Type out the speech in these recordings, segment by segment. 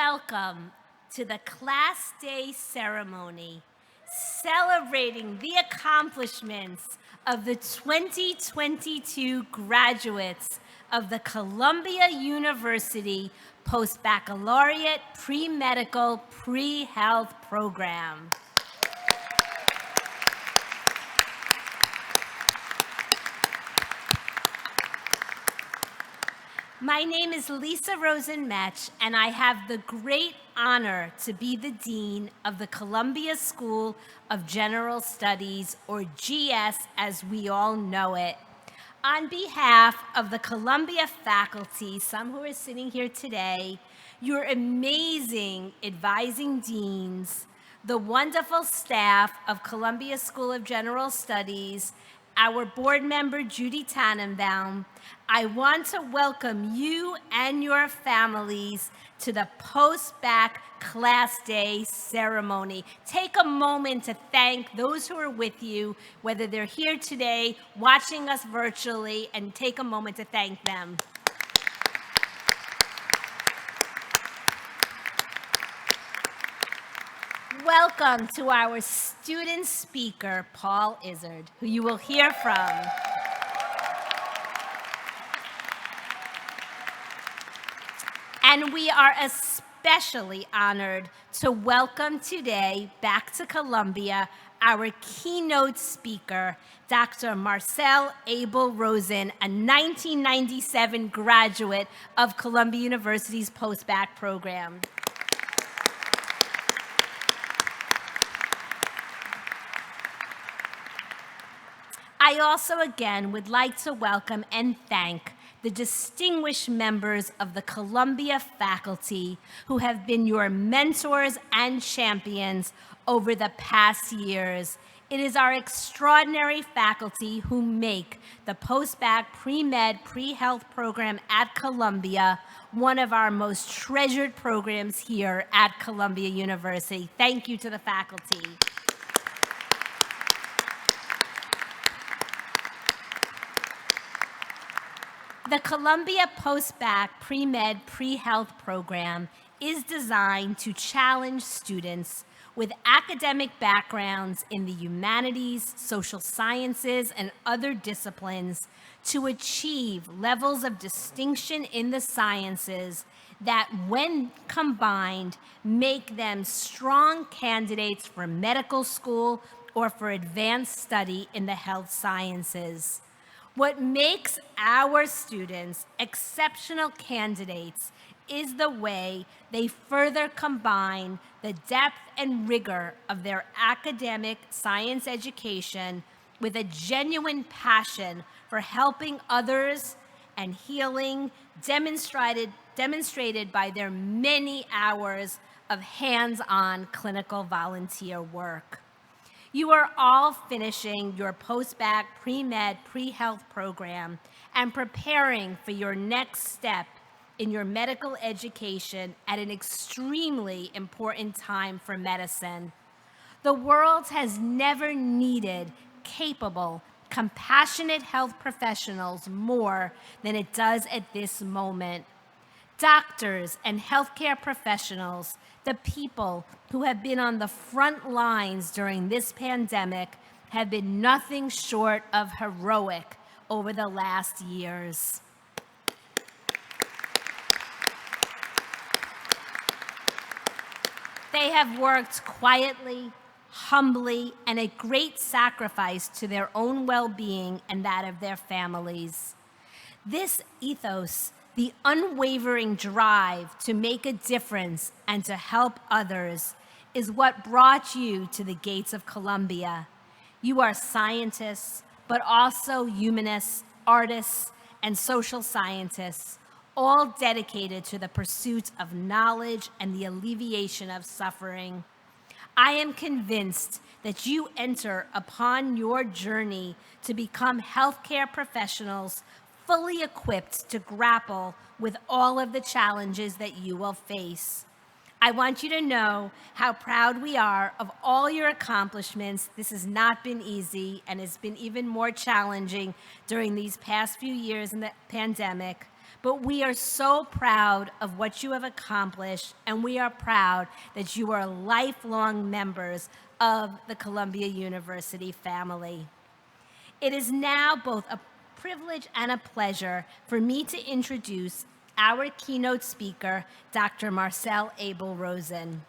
Welcome to the Class Day ceremony celebrating the accomplishments of the 2022 graduates of the Columbia University Postbaccalaureate Premedical Pre-Health Program. My name is Lisa Rosen-Metsch, and I have the great honor to be the Dean of the Columbia School of General Studies, or GS as we all know it. On behalf of the Columbia faculty, some who are sitting here today, your amazing advising deans, the wonderful staff of Columbia School of General Studies, our board member, Judy Tanenbaum, I want to welcome you and your families to the Postbac Class Day ceremony. Take a moment to thank those who are with you, whether they're here today, watching us virtually, and take a moment to thank them. Welcome to our student speaker, Paul Izard, who you will hear from. And we are especially honored to welcome today back to Columbia our keynote speaker, Dr. Marcelle Abell-Rosen, a 1997 graduate of Columbia University's Postbac program. I also again would like to welcome and thank the distinguished members of the Columbia faculty who have been your mentors and champions over the past years. It is our extraordinary faculty who make the Postbac Premed Pre-Health program at Columbia one of our most treasured programs here at Columbia University. Thank you to the faculty. The Columbia Postbac Premed Pre-Health program is designed to challenge students with academic backgrounds in the humanities, social sciences, and other disciplines to achieve levels of distinction in the sciences that, when combined, make them strong candidates for medical school or for advanced study in the health sciences. What makes our students exceptional candidates is the way they further combine the depth and rigor of their academic science education with a genuine passion for helping others and healing, demonstrated by their many hours of hands-on clinical volunteer work. You are all finishing your Postbac Premed Pre-Health program and preparing for your next step in your medical education at an extremely important time for medicine. The world has never needed capable, compassionate health professionals more than it does at this moment. Doctors and healthcare professionals, the people who have been on the front lines during this pandemic, have been nothing short of heroic over the last years. They have worked quietly, humbly, and at great sacrifice to their own well-being and that of their families. This ethos, the unwavering drive to make a difference and to help others, is what brought you to the gates of Columbia. You are scientists, but also humanists, artists, and social scientists, all dedicated to the pursuit of knowledge and the alleviation of suffering. I am convinced that you enter upon your journey to become healthcare professionals fully equipped to grapple with all of the challenges that you will face. I want you to know how proud we are of all your accomplishments. This has not been easy and has been even more challenging during these past few years in the pandemic. But we are so proud of what you have accomplished, and we are proud that you are lifelong members of the Columbia University family. It is now both a privilege and a pleasure for me to introduce our keynote speaker, Dr. Marcelle Abell-Rosen.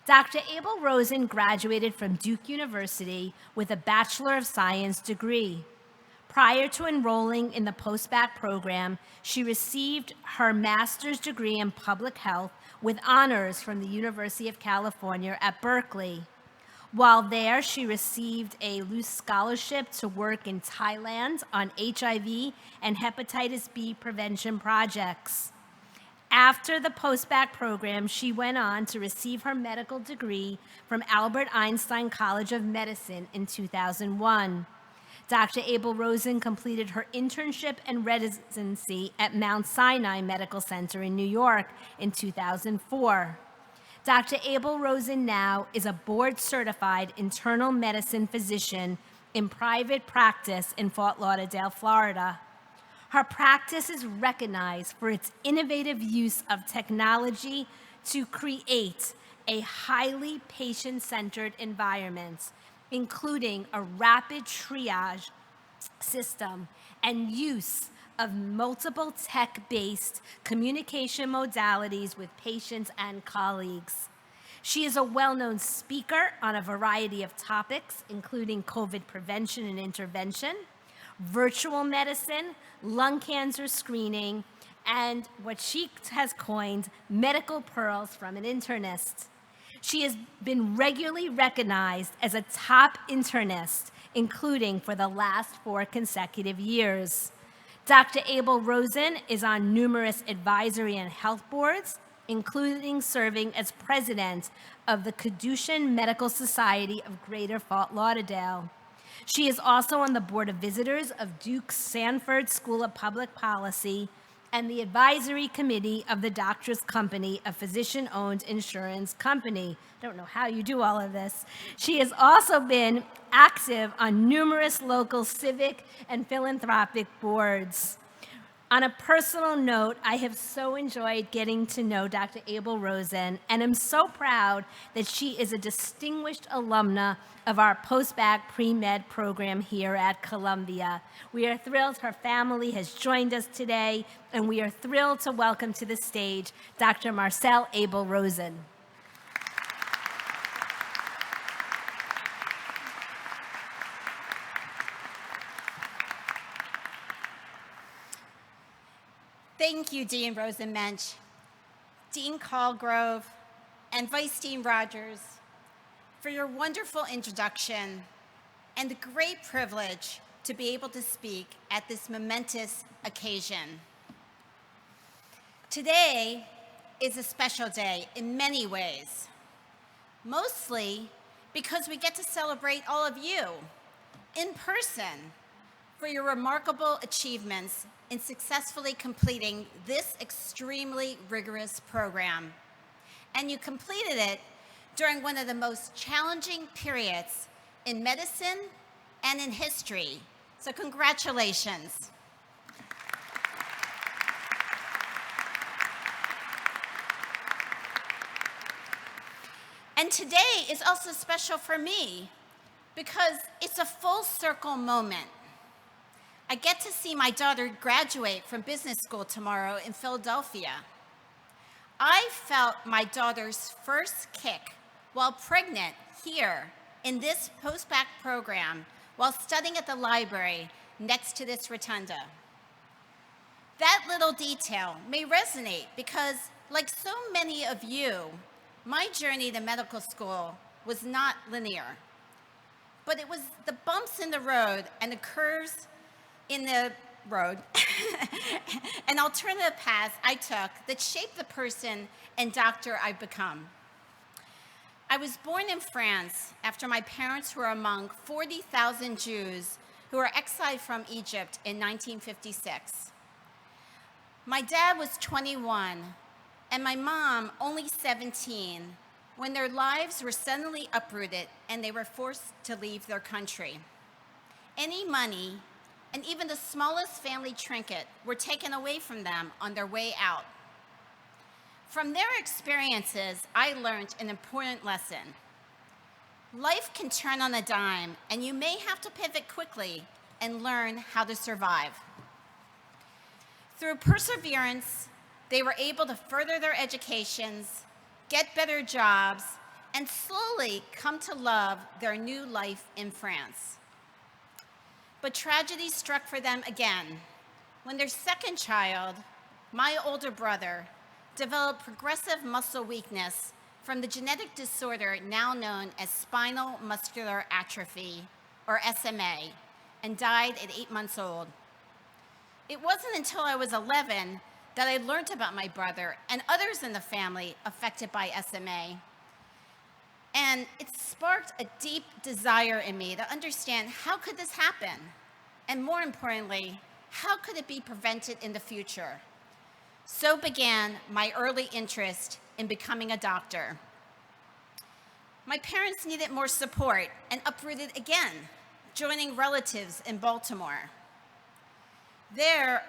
Dr. Abell-Rosen graduated from Duke University with a Bachelor of Science degree. Prior to enrolling in the Postbac program, she received her master's degree in public health with honors from the University of California at Berkeley. While there, she received a loose scholarship to work in Thailand on HIV and hepatitis B prevention projects. After the Postbac program, she went on to receive her medical degree from Albert Einstein College of Medicine in 2001. Dr. Abell-Rosen completed her internship and residency at Mount Sinai Medical Center in New York in 2004. Dr. Abell-Rosen now is a board-certified internal medicine physician in private practice in Fort Lauderdale, Florida. Her practice is recognized for its innovative use of technology to create a highly patient-centered environment, including a rapid triage system and use of multiple tech-based communication modalities with patients and colleagues. She is a well-known speaker on a variety of topics, including COVID prevention and intervention, virtual medicine, lung cancer screening, and what she has coined, medical pearls from an internist. She has been regularly recognized as a top internist, including for the last 4 consecutive years. Dr. Abell-Rosen is on numerous advisory and health boards, including serving as president of the Caducean Medical Society of Greater Fort Lauderdale. She is also on the board of visitors of Duke's Sanford School of Public Policy and the advisory committee of the Doctors Company, a physician-owned insurance company. I don't know how you do all of this. She has also been active on numerous local civic and philanthropic boards. On a personal note, I have so enjoyed getting to know Dr. Abell-Rosen, and I'm so proud that she is a distinguished alumna of our Postbac Premed program here at Columbia. We are thrilled her family has joined us today, and we are thrilled to welcome to the stage Dr. Marcelle Abell-Rosen. Thank you, Dean Rosen-Metsch, Dean Colgrove, and Vice Dean Rogers for your wonderful introduction and the great privilege to be able to speak at this momentous occasion. Today is a special day in many ways, mostly because we get to celebrate all of you in person for your remarkable achievements in successfully completing this extremely rigorous program. And you completed it during one of the most challenging periods in medicine and in history. So congratulations. And today is also special for me because it's a full circle moment. I get to see my daughter graduate from business school tomorrow in Philadelphia. I felt my daughter's first kick while pregnant here in this Postbac program while studying at the library next to this rotunda. That little detail may resonate because, like so many of you, my journey to medical school was not linear. But it was the bumps in the road and the curves in the road and alternative paths I took that shaped the person and doctor I've become. I was born in France after my parents were among 40,000 Jews who were exiled from Egypt in 1956. My dad was 21 and my mom only 17 when their lives were suddenly uprooted and they were forced to leave their country. Any money and even the smallest family trinket were taken away from them on their way out. From their experiences, I learned an important lesson. Life can turn on a dime, and you may have to pivot quickly and learn how to survive. Through perseverance, they were able to further their educations, get better jobs, and slowly come to love their new life in France. But tragedy struck for them again when their second child, my older brother, developed progressive muscle weakness from the genetic disorder now known as spinal muscular atrophy, or SMA, and died at 8 months old. It wasn't until I was 11 that I learned about my brother and others in the family affected by SMA. And it sparked a deep desire in me to understand how could this happen? And more importantly, how could it be prevented in the future? So began my early interest in becoming a doctor. My parents needed more support and uprooted again, joining relatives in Baltimore. There,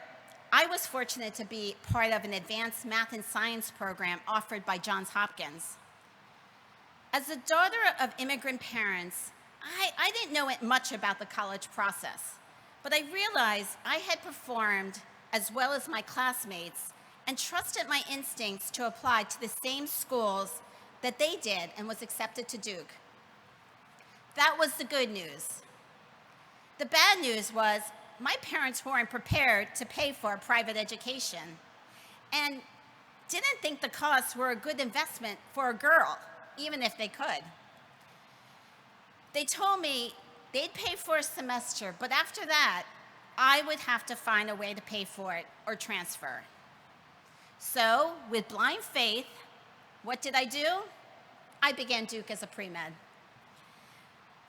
I was fortunate to be part of an advanced math and science program offered by Johns Hopkins. As a daughter of immigrant parents, I didn't know much about the college process, but I realized I had performed as well as my classmates and trusted my instincts to apply to the same schools that they did and was accepted to Duke. That was the good news. The bad news was my parents weren't prepared to pay for a private education and didn't think the costs were a good investment for a girl, even if they could. They told me they'd pay for a semester, but after that, I would have to find a way to pay for it or transfer. So, with blind faith, what did I do? I began Duke as a pre-med.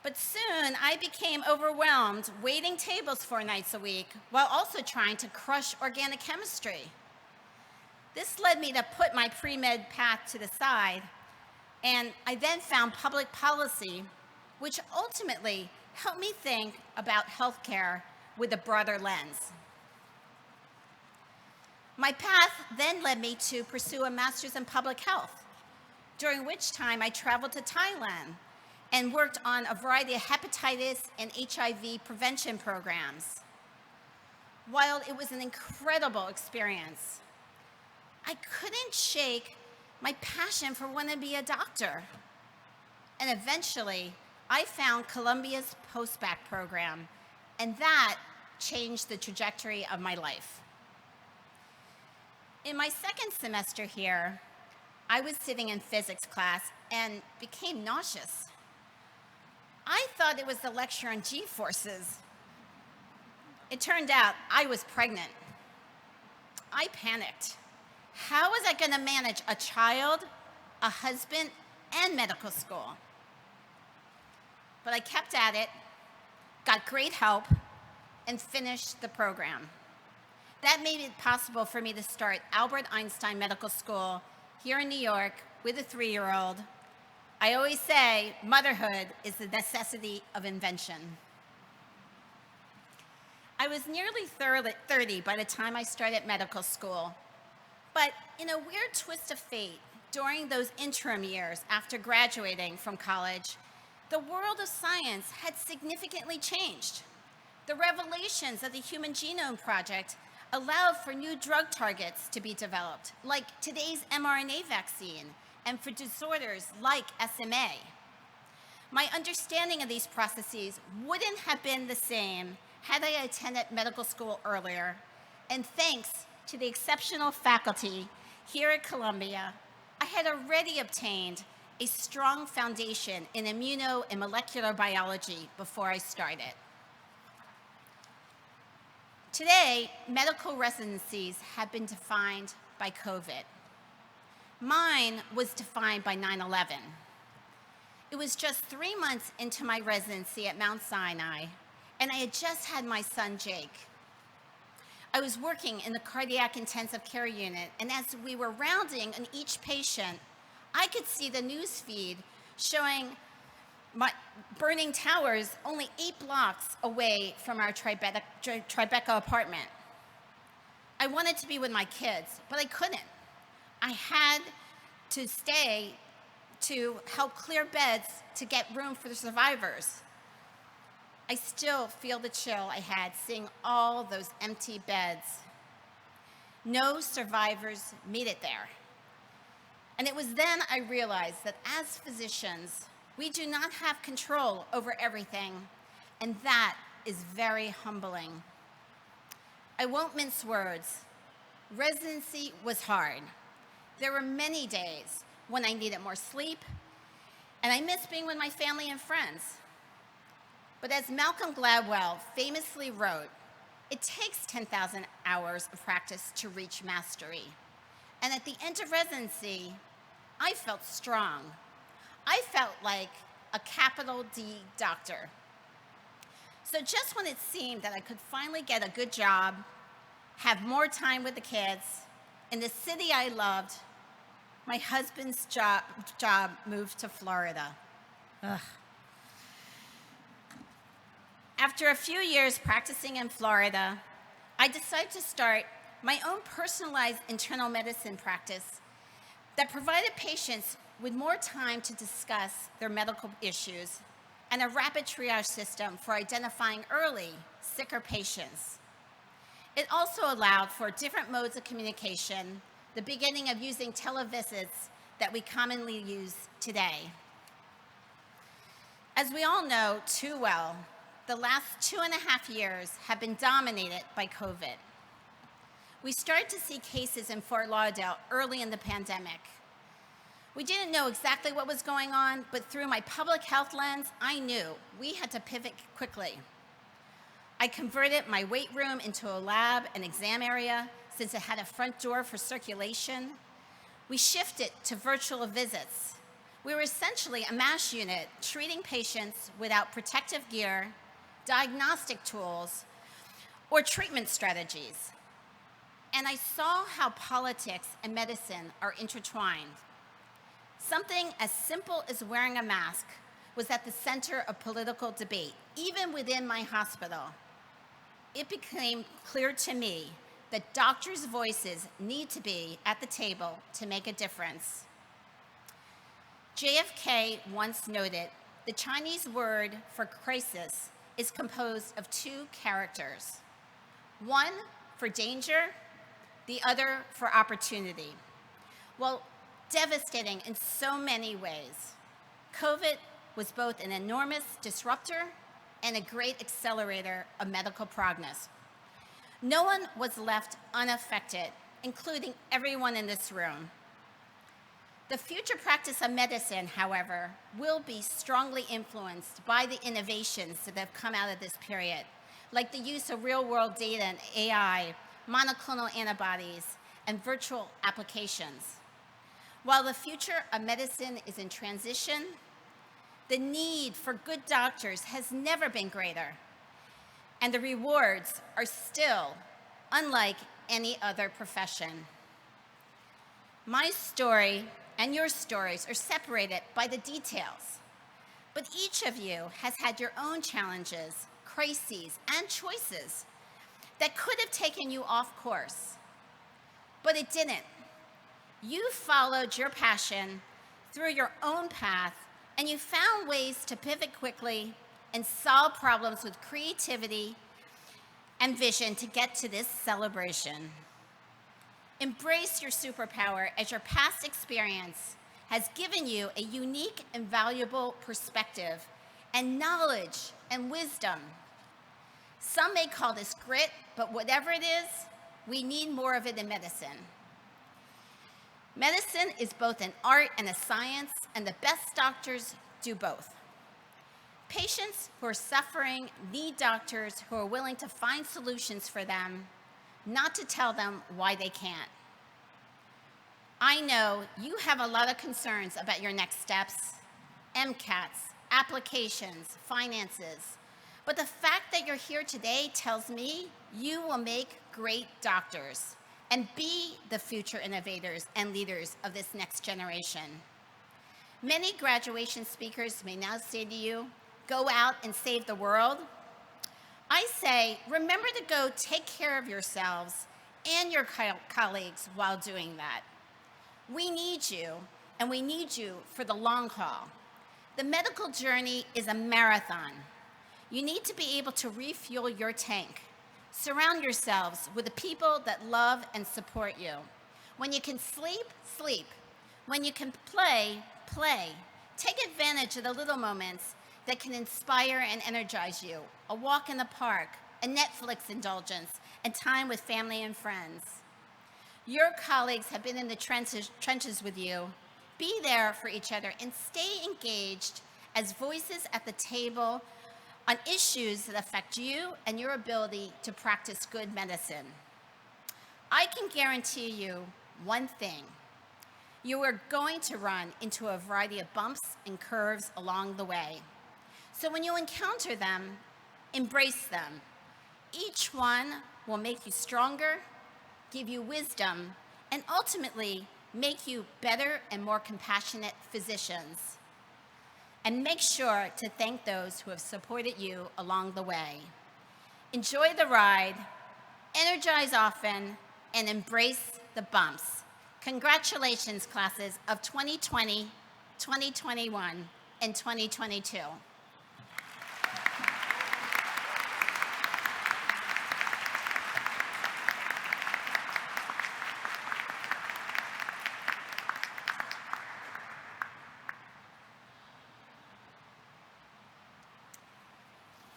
But soon, I became overwhelmed waiting tables 4 nights a week while also trying to crush organic chemistry. This led me to put my pre-med path to the side, and I then found public policy, which ultimately helped me think about healthcare with a broader lens. My path then led me to pursue a master's in public health, during which time I traveled to Thailand and worked on a variety of hepatitis and HIV prevention programs. While it was an incredible experience, I couldn't shake my passion for wanting to be a doctor. And eventually, I found Columbia's Postbac program, and that changed the trajectory of my life. In my second semester here, I was sitting in physics class and became nauseous. I thought it was the lecture on G-forces. It turned out I was pregnant. I panicked. How was I going to manage a child, a husband, and medical school? But I kept at it, got great help, and finished the program. That made it possible for me to start Albert Einstein Medical School here in New York with a 3-year-old. I always say motherhood is the necessity of invention. I was nearly 30 by the time I started medical school. But in a weird twist of fate, during those interim years after graduating from college, the world of science had significantly changed. The revelations of the Human Genome Project allowed for new drug targets to be developed, like today's mRNA vaccine, and for disorders like SMA. My understanding of these processes wouldn't have been the same had I attended medical school earlier, and thanks to the exceptional faculty here at Columbia, I had already obtained a strong foundation in immuno and molecular biology before I started. Today, medical residencies have been defined by COVID. Mine was defined by 9/11. It was just 3 months into my residency at Mount Sinai, and I had just had my son, Jake. I was working in the cardiac intensive care unit, and as we were rounding on each patient, I could see the news feed showing burning towers only 8 blocks away from our Tribeca apartment. I wanted to be with my kids, but I couldn't. I had to stay to help clear beds to get room for the survivors. I still feel the chill I had seeing all those empty beds. No survivors made it there. And it was then I realized that as physicians, we do not have control over everything, and that is very humbling. I won't mince words. Residency was hard. There were many days when I needed more sleep, and I missed being with my family and friends. But as Malcolm Gladwell famously wrote, it takes 10,000 hours of practice to reach mastery. And at the end of residency, I felt strong. I felt like a capital D doctor. So just when it seemed that I could finally get a good job, have more time with the kids, in the city I loved, my husband's job moved to Florida. Ugh. After a few years practicing in Florida, I decided to start my own personalized internal medicine practice that provided patients with more time to discuss their medical issues and a rapid triage system for identifying early, sicker patients. It also allowed for different modes of communication, the beginning of using televisits that we commonly use today. As we all know too well, the last 2.5 years have been dominated by COVID. We started to see cases in Fort Lauderdale early in the pandemic. We didn't know exactly what was going on, but through my public health lens, I knew we had to pivot quickly. I converted my weight room into a lab and exam area since it had a front door for circulation. We shifted to virtual visits. We were essentially a MASH unit treating patients without protective gear, diagnostic tools, or treatment strategies. And I saw how politics and medicine are intertwined. Something as simple as wearing a mask was at the center of political debate, even within my hospital. It became clear to me that doctors' voices need to be at the table to make a difference. JFK once noted, the Chinese word for crisis is composed of 2 characters. One for danger, the other for opportunity. Well, devastating in so many ways, COVID was both an enormous disruptor and a great accelerator of medical progress. No one was left unaffected, including everyone in this room. The future practice of medicine, however, will be strongly influenced by the innovations that have come out of this period, like the use of real-world data and AI, monoclonal antibodies, and virtual applications. While the future of medicine is in transition, the need for good doctors has never been greater, and the rewards are still unlike any other profession. My story and your stories are separated by the details, but each of you has had your own challenges, crises, and choices that could have taken you off course, but it didn't. You followed your passion through your own path, and you found ways to pivot quickly and solve problems with creativity and vision to get to this celebration. Embrace your superpower, as your past experience has given you a unique and valuable perspective and knowledge and wisdom. Some may call this grit, but whatever it is, we need more of it in medicine. Medicine is both an art and a science, and the best doctors do both. Patients who are suffering need doctors who are willing to find solutions for them, not to tell them why they can't. I know you have a lot of concerns about your next steps, MCATs, applications, finances, but the fact that you're here today tells me you will make great doctors and be the future innovators and leaders of this next generation. Many graduation speakers may now say to you, go out and save the world. I say, remember to go take care of yourselves and your colleagues while doing that. We need you, and we need you for the long haul. The medical journey is a marathon. You need to be able to refuel your tank. Surround yourselves with the people that love and support you. When you can sleep, sleep. When you can play, play. Take advantage of the little moments that can inspire and energize you. A walk in the park, a Netflix indulgence, and time with family and friends. Your colleagues have been in the trenches with you. Be there for each other and stay engaged as voices at the table on issues that affect you and your ability to practice good medicine. I can guarantee you one thing. You are going to run into a variety of bumps and curves along the way. So when you encounter them, embrace them. Each one will make you stronger, give you wisdom, and ultimately make you better and more compassionate physicians. And make sure to thank those who have supported you along the way. Enjoy the ride, energize often, and embrace the bumps. Congratulations, classes of 2020, 2021, and 2022.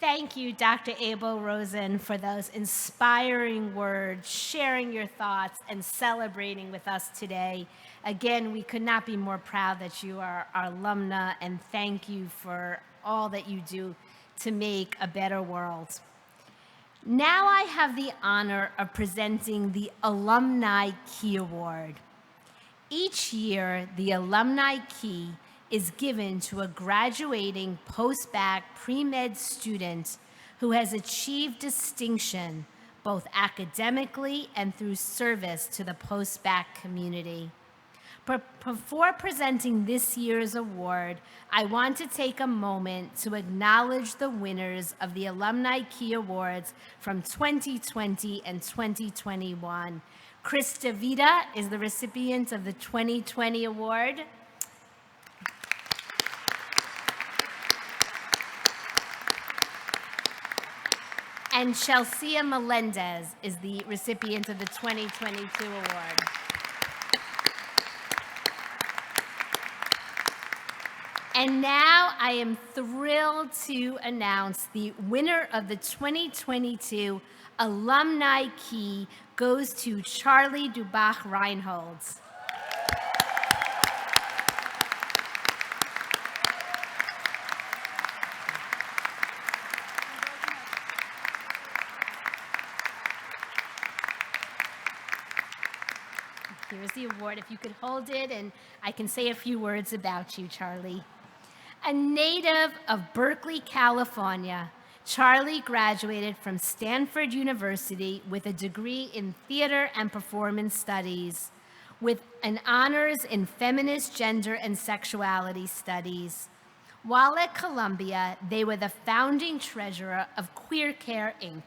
Thank you, Dr. Abell-Rosen, for those inspiring words, sharing your thoughts, and celebrating with us today. Again, we could not be more proud that you are our alumna, and thank you for all that you do to make a better world. Now I have the honor of presenting the Alumni Key Award. Each year, the Alumni Key is given to a graduating Postbac Premed student who has achieved distinction both academically and through service to the Postbac community. Before presenting this year's award, I want to take a moment to acknowledge the winners of the Alumni Key Awards from 2020 and 2021. Krista Vida is the recipient of the 2020 award. And Chelsea Melendez is the recipient of the 2022 award. And now I am thrilled to announce the winner of the 2022 Alumni Key goes to Charlie Dubach-Reinhold. Here's the award. If you could hold it, and I can say a few words about you, Charlie. A native of Berkeley, California, Charlie graduated from Stanford University with a degree in theater and performance studies, with an honors in feminist gender and sexuality studies. While at Columbia, they were the founding treasurer of Queer Care, Inc.,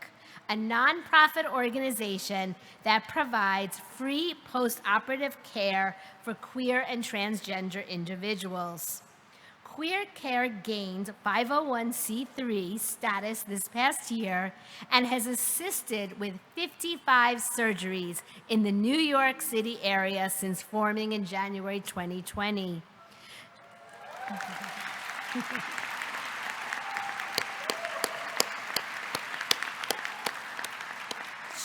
a nonprofit organization that provides free post-operative care for queer and transgender individuals. Queer Care gained 501c3 status this past year and has assisted with 55 surgeries in the New York City area since forming in January 2020.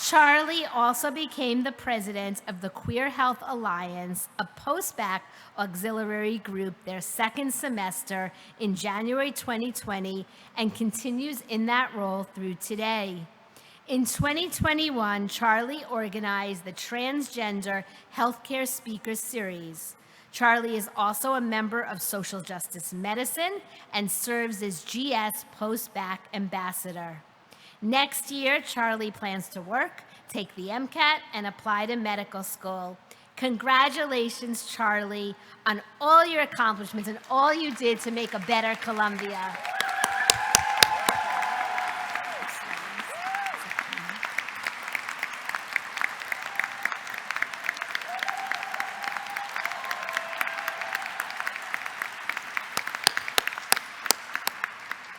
Charlie also became the president of the Queer Health Alliance, a Postbac auxiliary group, their second semester in January 2020, and continues in that role through today. In 2021, Charlie organized the Transgender Healthcare Speaker Series. Charlie is also a member of Social Justice Medicine and serves as GS Postbac Ambassador. Next year, Charlie plans to work, take the MCAT, and apply to medical school. Congratulations, Charlie, on all your accomplishments and all you did to make a better Columbia.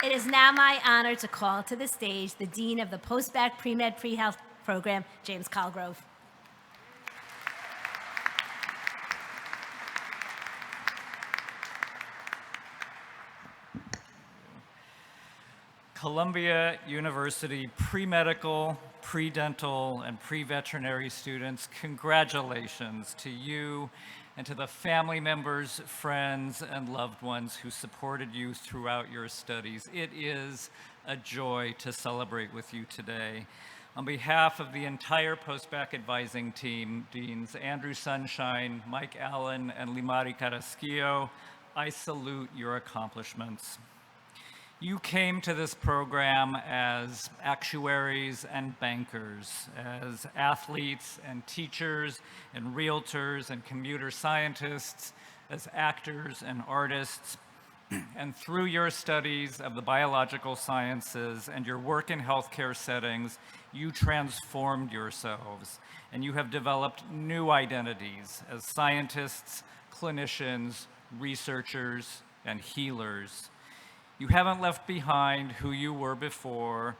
It is now my honor to call to the stage the Dean of the Postbac Premed Pre-Health Program, James Colgrove. Columbia University pre-medical, pre-dental, and pre-veterinary students, congratulations to you and to the family members, friends, and loved ones who supported you throughout your studies. It is a joy to celebrate with you today. On behalf of the entire Postbac advising team, Deans Andrew Sunshine, Mike Allen, and Limari Carrasquillo, I salute your accomplishments. You came to this program as actuaries and bankers, as athletes and teachers and realtors and computer scientists, as actors and artists, and through your studies of the biological sciences and your work in healthcare settings, you transformed yourselves, and you have developed new identities as scientists, clinicians, researchers, and healers. You haven't left behind who you were before.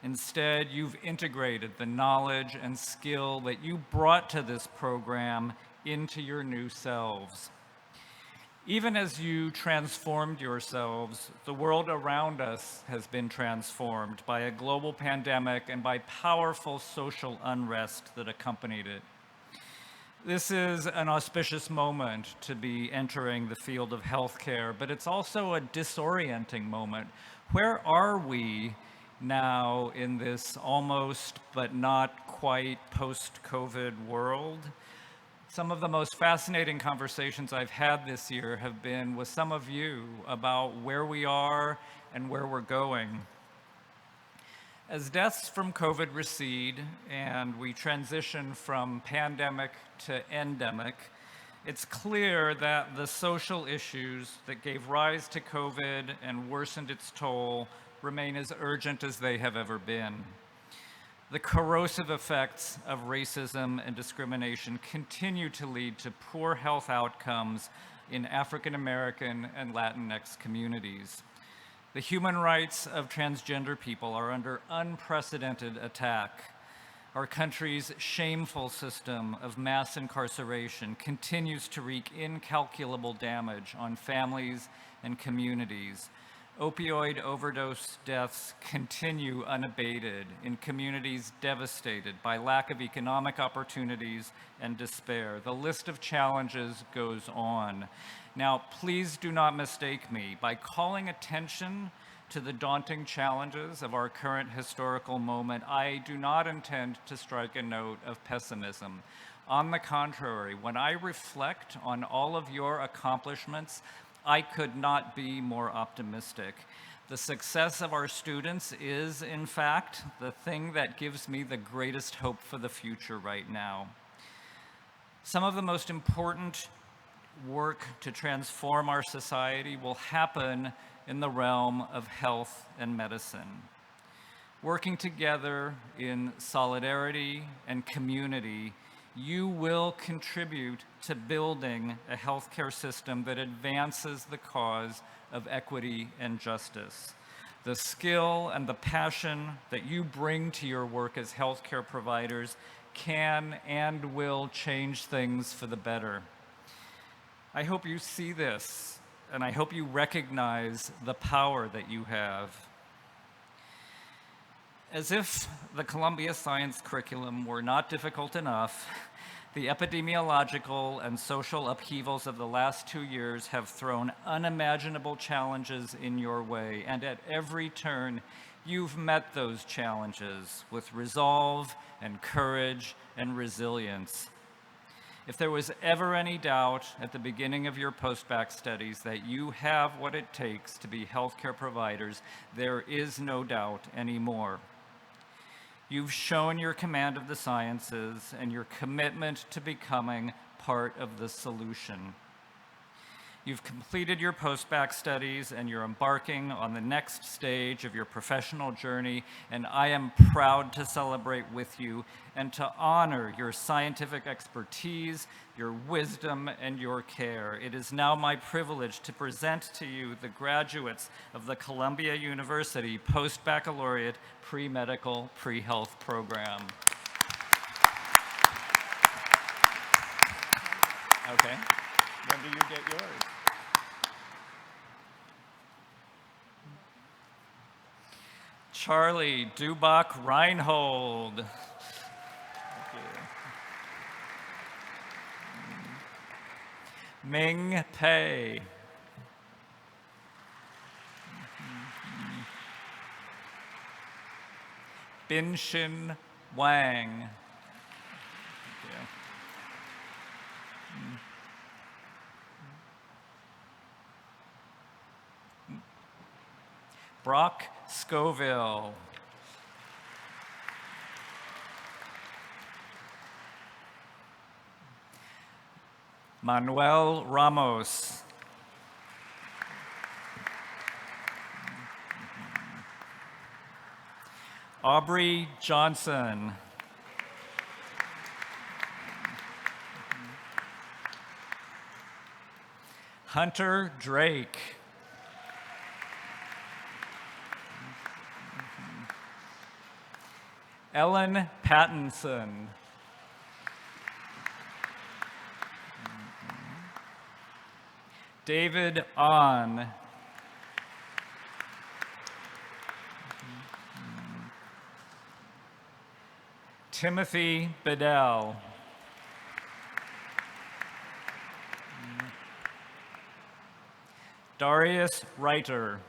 Instead, you've integrated the knowledge and skill that you brought to this program into your new selves. Even as you transformed yourselves, the world around us has been transformed by a global pandemic and by powerful social unrest that accompanied it. This is an auspicious moment to be entering the field of healthcare, but it's also a disorienting moment. Where are we now in this almost but not quite post-COVID world? Some of the most fascinating conversations I've had this year have been with some of you about where we are and where we're going. As deaths from COVID recede and we transition from pandemic to endemic, it's clear that the social issues that gave rise to COVID and worsened its toll remain as urgent as they have ever been. The corrosive effects of racism and discrimination continue to lead to poor health outcomes in African American and Latinx communities. The human rights of transgender people are under unprecedented attack. Our country's shameful system of mass incarceration continues to wreak incalculable damage on families and communities. Opioid overdose deaths continue unabated in communities devastated by lack of economic opportunities and despair. The list of challenges goes on. Now, please do not mistake me. By calling attention to the daunting challenges of our current historical moment, I do not intend to strike a note of pessimism. On the contrary, when I reflect on all of your accomplishments, I could not be more optimistic. The success of our students is, in fact, the thing that gives me the greatest hope for the future right now. Some of the most important work to transform our society will happen in the realm of health and medicine. Working together in solidarity and community, you will contribute to building a healthcare system that advances the cause of equity and justice. The skill and the passion that you bring to your work as healthcare providers can and will change things for the better. I hope you see this, and I hope you recognize the power that you have. As if the Columbia Science curriculum were not difficult enough, the epidemiological and social upheavals of the last 2 years have thrown unimaginable challenges in your way, and at every turn, you've met those challenges with resolve and courage and resilience. If there was ever any doubt at the beginning of your postbac studies that you have what it takes to be healthcare providers, there is no doubt anymore. You've shown your command of the sciences and your commitment to becoming part of the solution. You've completed your postbac studies and you're embarking on the next stage of your professional journey, and I am proud to celebrate with you and to honor your scientific expertise, your wisdom, and your care. It is now my privilege to present to you the graduates of the Columbia University Postbaccalaureate Premedical Pre-Health Program. Okay, when do you get yours? Charlie Dubach-Reinhold. Ming Pei. Bin-Shin Wang. Brock Scoville. Manuel Ramos. Aubrey Johnson. Hunter Drake. Ellen Pattinson. David Ahn. Timothy Bedell. Darius Reiter.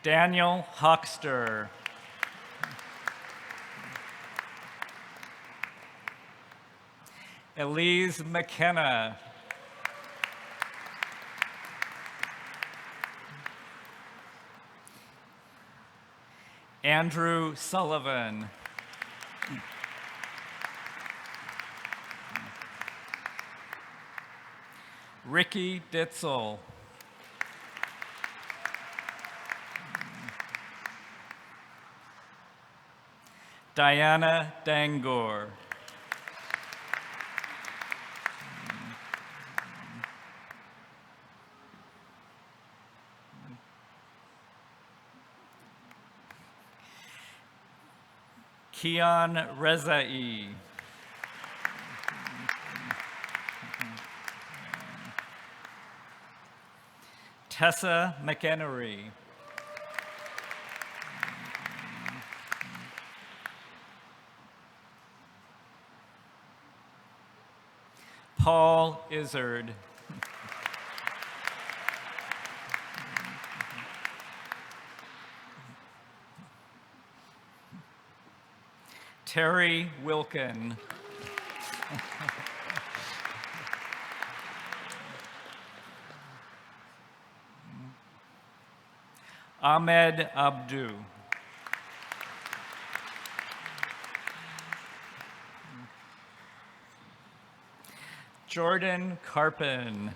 Daniel Hoxter. Elise McKenna. Andrew Sullivan. Ricky Ditzel. Diana Dangor. Kian Rezai. Tessa McEnery. Paul Izard. Terry Wilkin. Ahmed Abdu. Jordan Carpin.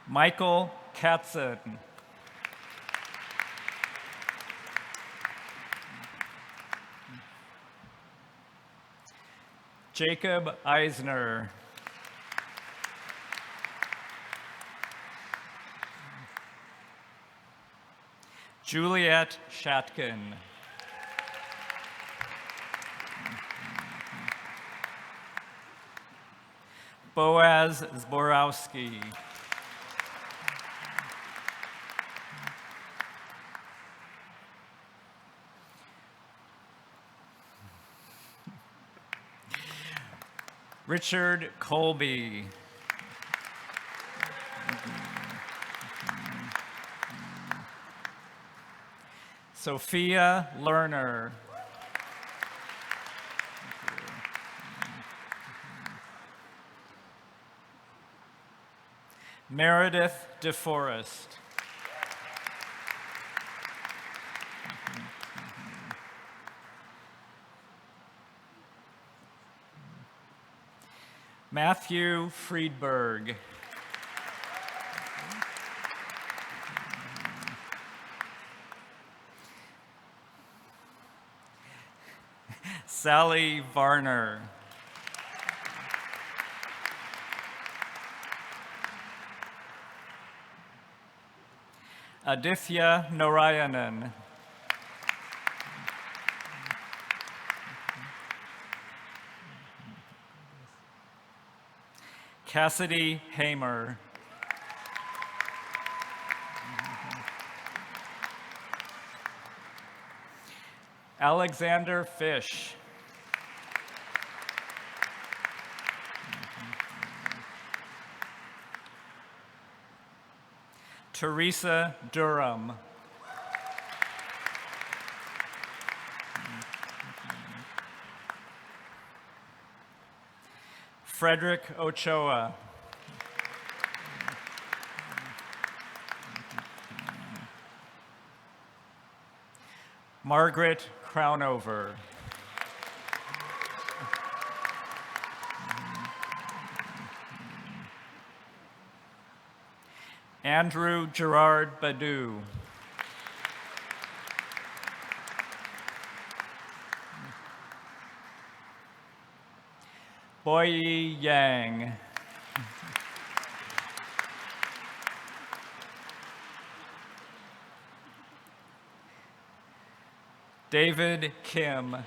Michael Katzen. Jacob Eisner. Juliet Shatkin. Boaz Zborowski. Richard Colby. Sophia Lerner. Meredith DeForest. Matthew Friedberg. Sally Varner. Adithya Narayanan. Cassidy Hamer. Alexander Fish. Teresa Durham. Frederick Ochoa. Margaret Crownover. Andrew Gerard Badu. Boyi Yang. David Kim.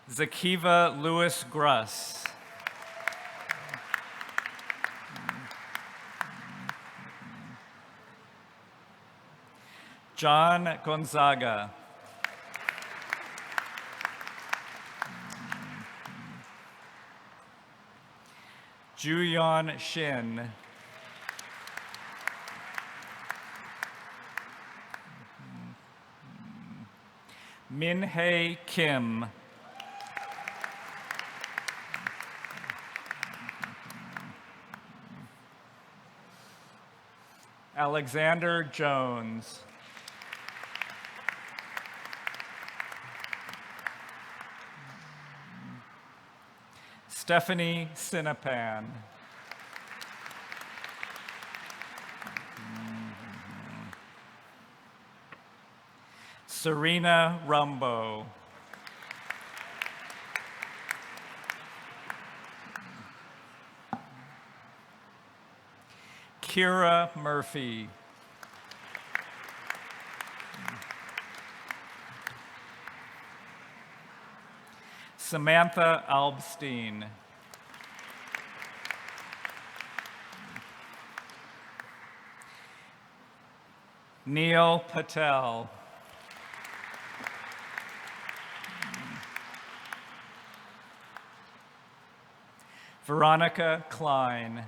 Zakiva Lewis Gruss. John Gonzaga. Juyeon Shin. Min-Hae Kim. Alexander Jones. Stephanie Sinapan. Serena Rumbo. Kira Murphy. Samantha Albstein. Neil Patel. Veronica Klein.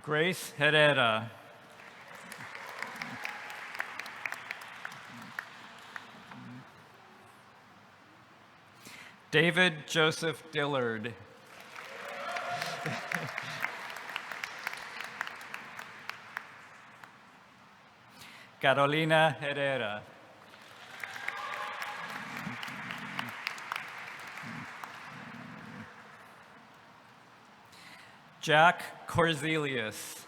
Grace Herrera. David Joseph Dillard. Carolina Herrera. Jack Corzelius.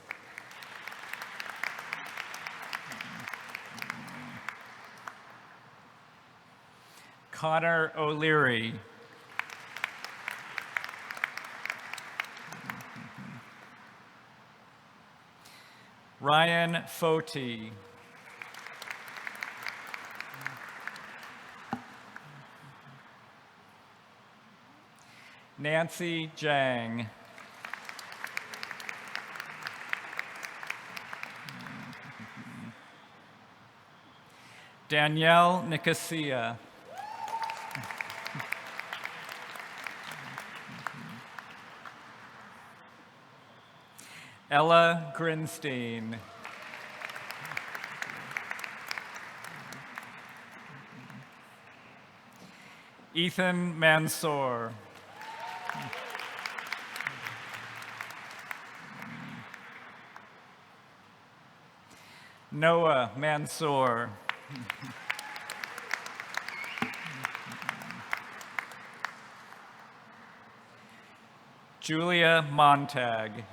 Connor O'Leary. Ryan Foti. Nancy Jang. Danielle Nicosia. Ella Grinstein. Ethan Mansour. Noah Mansour. Julia Montag.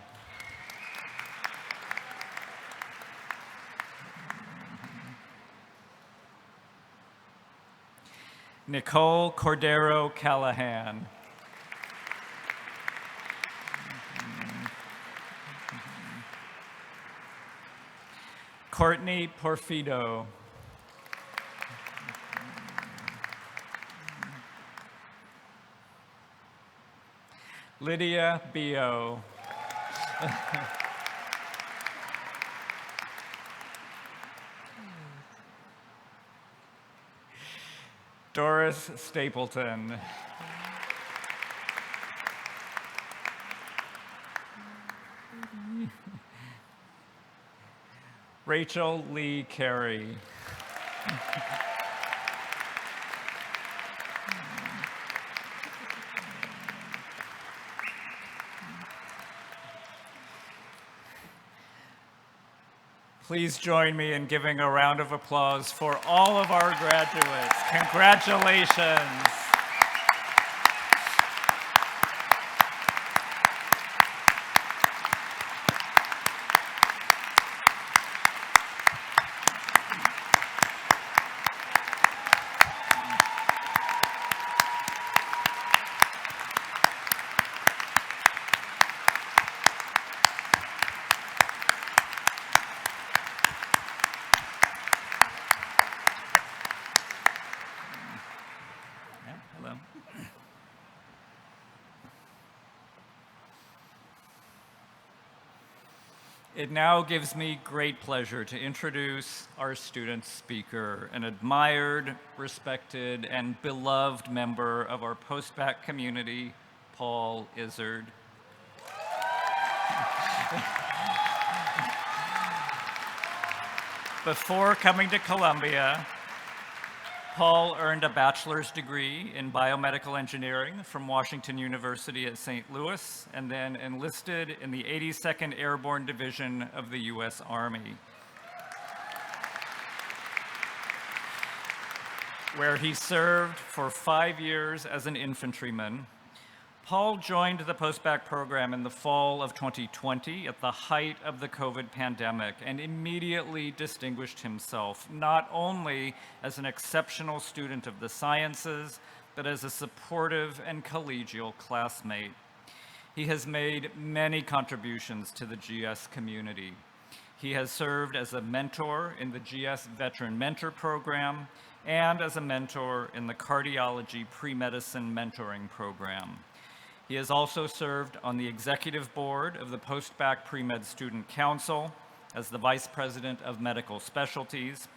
Nicole Cordero Callahan. Courtney Porfido. Lydia Bio. Doris Stapleton. Rachel Lee Carey. Please join me in giving a round of applause for all of our graduates. Congratulations. It now gives me great pleasure to introduce our student speaker, an admired, respected, and beloved member of our Postbac community, Paul Izard. Before coming to Columbia, Paul earned a bachelor's degree in biomedical engineering from Washington University at St. Louis, and then enlisted in the 82nd Airborne Division of the U.S. Army, where he served for 5 years as an infantryman. Paul joined the Postbac program in the fall of 2020 at the height of the COVID pandemic and immediately distinguished himself not only as an exceptional student of the sciences, but as a supportive and collegial classmate. He has made many contributions to the GS community. He has served as a mentor in the GS Veteran Mentor Program and as a mentor in the Cardiology Pre-Medicine Mentoring Program. He has also served on the executive board of the Postbac Premed Student Council as the Vice President of Medical Specialties.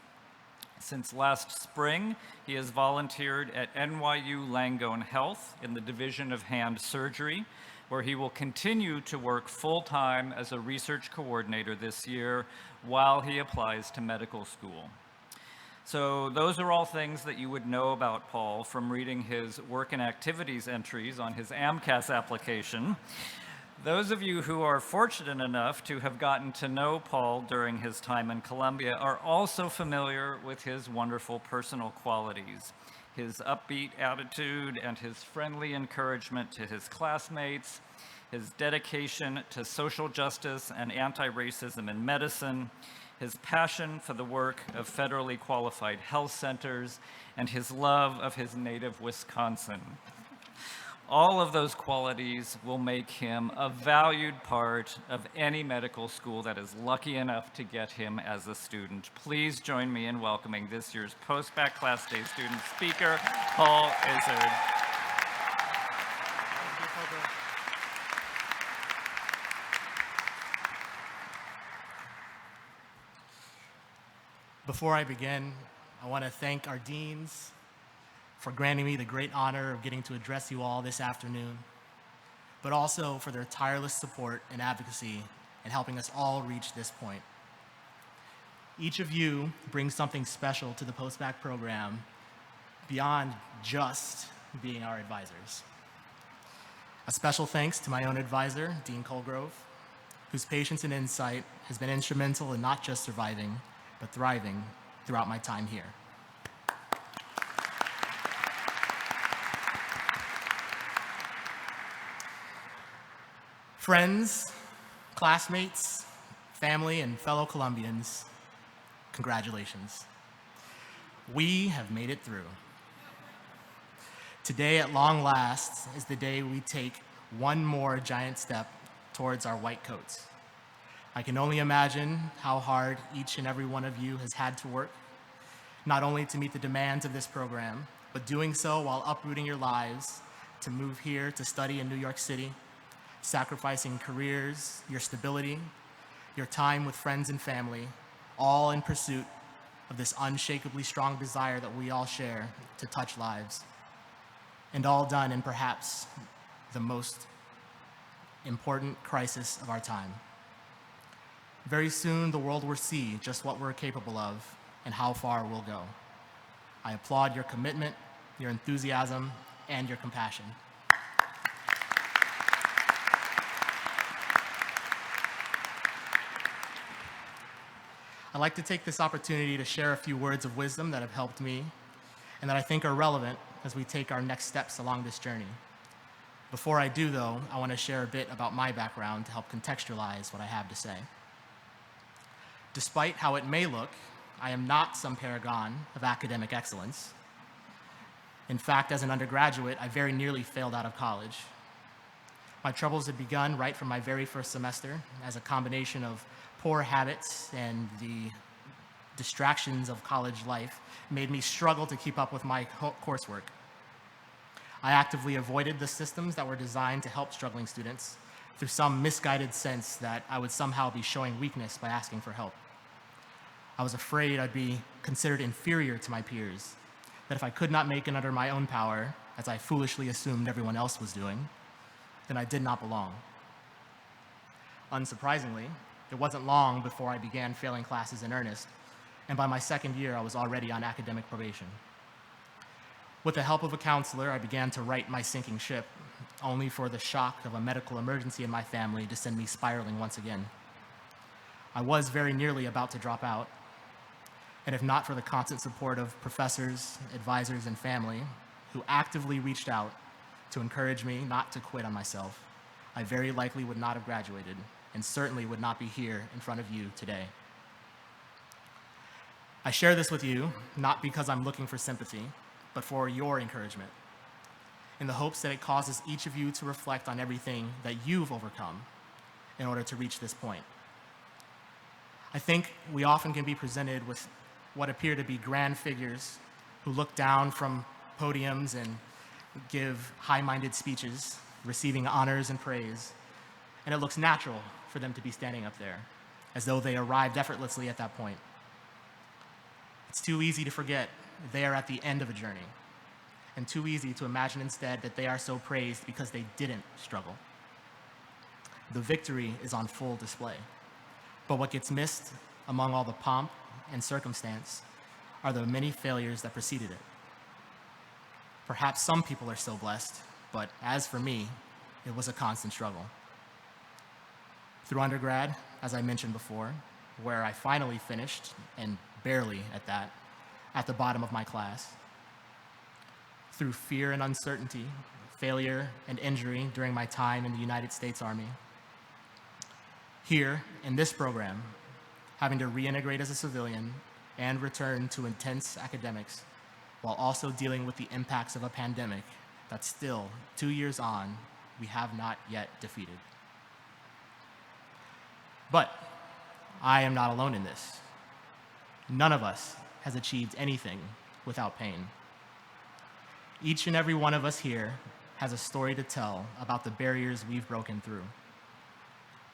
Since last spring, he has volunteered at NYU Langone Health in the Division of Hand Surgery, where he will continue to work full-time as a research coordinator this year while he applies to medical school. So those are all things that you would know about Paul from reading his work and activities entries on his AMCAS application. Those of you who are fortunate enough to have gotten to know Paul during his time in Columbia are also familiar with his wonderful personal qualities, his upbeat attitude and his friendly encouragement to his classmates, his dedication to social justice and anti-racism in medicine, his passion for the work of federally qualified health centers, and his love of his native Wisconsin. All of those qualities will make him a valued part of any medical school that is lucky enough to get him as a student. Please join me in welcoming this year's Postbac Class Day student speaker, Paul Izard. Before I begin, I want to thank our deans for granting me the great honor of getting to address you all this afternoon, but also for their tireless support and advocacy and helping us all reach this point. Each of you brings something special to the Postbac program beyond just being our advisors. A special thanks to my own advisor, Dean Colgrove, whose patience and insight has been instrumental in not just surviving, but thriving throughout my time here. Friends, classmates, family, and fellow Columbians, congratulations. We have made it through. Today, at long last, is the day we take one more giant step towards our white coats. I can only imagine how hard each and every one of you has had to work, not only to meet the demands of this program, but doing so while uprooting your lives to move here to study in New York City, sacrificing careers, your stability, your time with friends and family, all in pursuit of this unshakably strong desire that we all share to touch lives. And all done in perhaps the most important crisis of our time. Very soon, the world will see just what we're capable of and how far we'll go. I applaud your commitment, your enthusiasm, and your compassion. I'd like to take this opportunity to share a few words of wisdom that have helped me and that I think are relevant as we take our next steps along this journey. Before I do, though, I want to share a bit about my background to help contextualize what I have to say. Despite how it may look, I am not some paragon of academic excellence. In fact, as an undergraduate, I very nearly failed out of college. My troubles had begun right from my very first semester as a combination of poor habits and the distractions of college life made me struggle to keep up with my coursework. I actively avoided the systems that were designed to help struggling students through some misguided sense that I would somehow be showing weakness by asking for help. I was afraid I'd be considered inferior to my peers, that if I could not make it under my own power, as I foolishly assumed everyone else was doing, then I did not belong. Unsurprisingly, it wasn't long before I began failing classes in earnest, and by my second year, I was already on academic probation. With the help of a counselor, I began to right my sinking ship, only for the shock of a medical emergency in my family to send me spiraling once again. I was very nearly about to drop out, and if not for the constant support of professors, advisors, and family who actively reached out to encourage me not to quit on myself, I very likely would not have graduated and certainly would not be here in front of you today. I share this with you not because I'm looking for sympathy, but for your encouragement, in the hopes that it causes each of you to reflect on everything that you've overcome in order to reach this point. I think we often can be presented with what appear to be grand figures who look down from podiums and give high-minded speeches, receiving honors and praise, and it looks natural for them to be standing up there, as though they arrived effortlessly at that point. It's too easy to forget they are at the end of a journey, and too easy to imagine instead that they are so praised because they didn't struggle. The victory is on full display, but what gets missed among all the pomp and circumstance are the many failures that preceded it. Perhaps some people are so blessed, but as for me, it was a constant struggle. Through undergrad, as I mentioned before, where I finally finished, and barely at that, at the bottom of my class. Through fear and uncertainty, failure and injury during my time in the United States Army. Here, in this program, having to reintegrate as a civilian and return to intense academics, while also dealing with the impacts of a pandemic that still, 2 years on, we have not yet defeated. But I am not alone in this. None of us has achieved anything without pain. Each and every one of us here has a story to tell about the barriers we've broken through,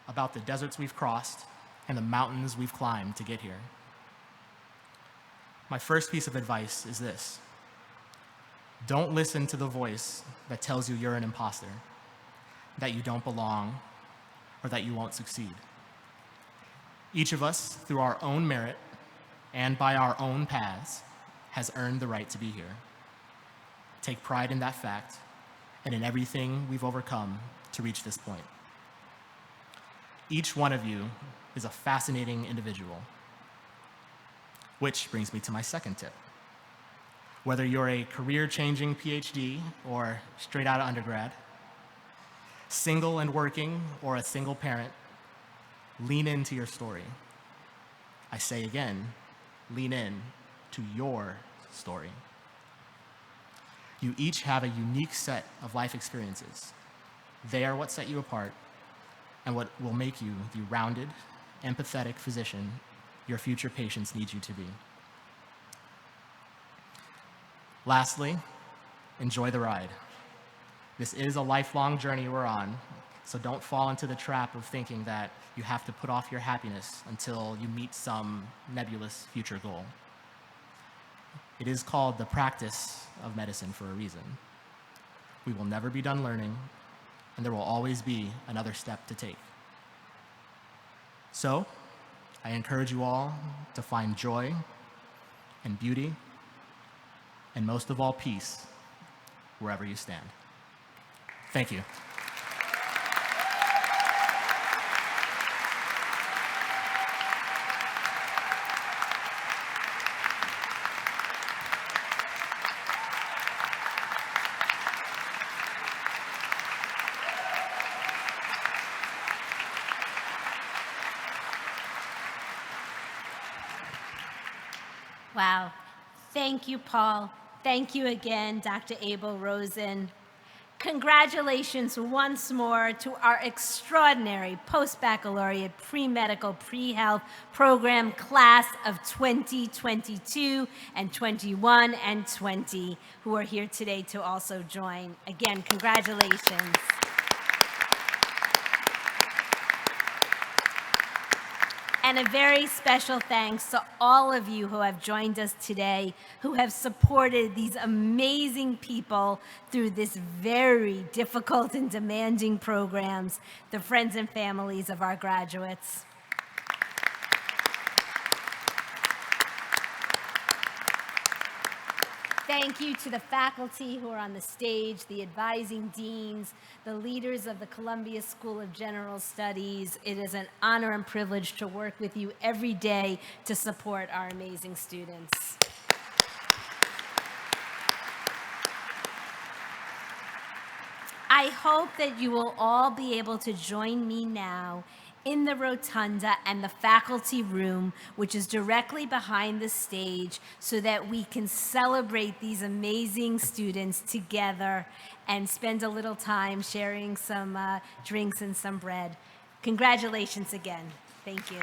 about the deserts we've crossed and the mountains we've climbed to get here. My first piece of advice is this: don't listen to the voice that tells you you're an imposter, that you don't belong, or that you won't succeed. Each of us, through our own merit and by our own paths, has earned the right to be here. Take pride in that fact and in everything we've overcome to reach this point. Each one of you is a fascinating individual. Which brings me to my second tip. Whether you're a career-changing PhD or straight out of undergrad, single and working or a single parent, lean into your story. I say again, lean in to your story. You each have a unique set of life experiences. They are what set you apart and what will make you the rounded, empathetic physician your future patients need you to be. Lastly, enjoy the ride. This is a lifelong journey we're on, so don't fall into the trap of thinking that you have to put off your happiness until you meet some nebulous future goal. It is called the practice of medicine for a reason. We will never be done learning, and there will always be another step to take. So, I encourage you all to find joy and beauty, and most of all, peace, wherever you stand. Thank you. Wow. Thank you, Paul. Thank you again, Dr. Abell-Rosen. Congratulations once more to our extraordinary Postbaccalaureate Premedical Pre-Health Program class of 2022 and 21 and 20 who are here today to also join. Again, congratulations. And a very special thanks to all of you who have joined us today, who have supported these amazing people through this very difficult and demanding programs, the friends and families of our graduates. Thank you to the faculty who are on the stage, the advising deans, the leaders of the Columbia School of General Studies. It is an honor and privilege to work with you every day to support our amazing students. I hope that you will all be able to join me now in the rotunda and the faculty room, which is directly behind the stage, so that we can celebrate these amazing students together and spend a little time sharing some drinks and some bread. Congratulations again. Thank you.